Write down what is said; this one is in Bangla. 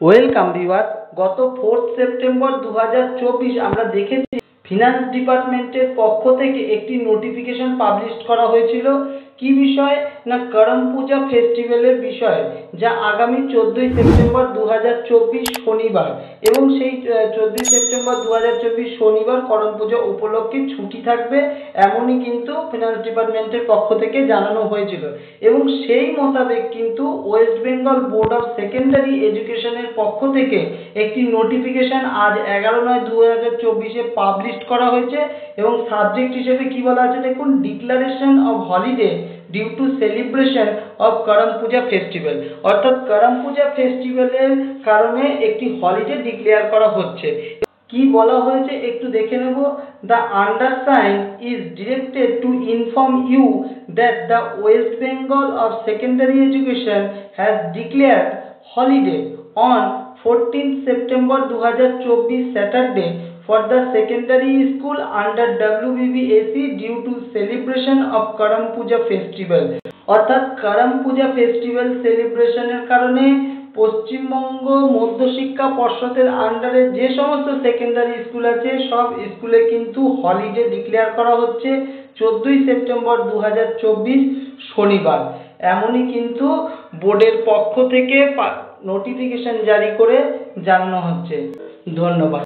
Welcome viewers. গত 4 সেপ্টেম্বর 2024 আমরা দেখেছি ফিনান্স ডিপার্টমেন্টের পক্ষ থেকে একটি নোটিফিকেশন পাবলিশ করা হয়েছিল। কি বিষয় না, করম পূজা ফেস্টিভ্যালের বিষয়ে, যা আগামী 14 সেপ্টেম্বর 2024 শনিবার, এবং সেই 14 সেপ্টেম্বর 2024 শনিবার করম পূজা উপলক্ষে ছুটি থাকবে, এমনই কিন্তু ফিনান্স ডিপার্টমেন্টের পক্ষ থেকে জানানো হয়েছিল। এবং সেই মোতাবেক কিন্তু West Bengal board of secondary এডুকেশনের পক্ষ থেকে একটি নোটিফিকেশন আজ 11/9/2024 পাবলিশ করা হয়েছে। এবং সাবজেক্ট হিসেবে কি বলা আছে দেখুন, declaration of holiday due to celebration of Karam Puja festival, অর্থাৎ করম পূজা ফেস্টিভ্যালের কারণে একটি হলিডে ডিক্লেয়ার করা হচ্ছে। কি বলা হয়েছে একটু দেখে নেব। The undersigned is directed to inform you that the West Bengal of secondary education has declared holiday on 14th September 2024 Saturday for the secondary school under WBBAC due to celebration of Karam Puja festival. অর্থাৎ করম পূজা ফেস্টিভ্যাল সেলিব্রেশনের কারণে পশ্চিমবঙ্গ মধ্যশিক্ষা পর্ষদের আন্ডারে যে সমস্ত সেকেন্ডারি স্কুল আছে সব স্কুলে কিন্তু হলিডে ডিক্লেয়ার করা হচ্ছে 14 সেপ্টেম্বর 2024 শনিবার। এমনই কিন্তু বোর্ডের পক্ষ থেকে নোটিফিকেশন জারি করে জানানো হচ্ছে। ধন্যবাদ।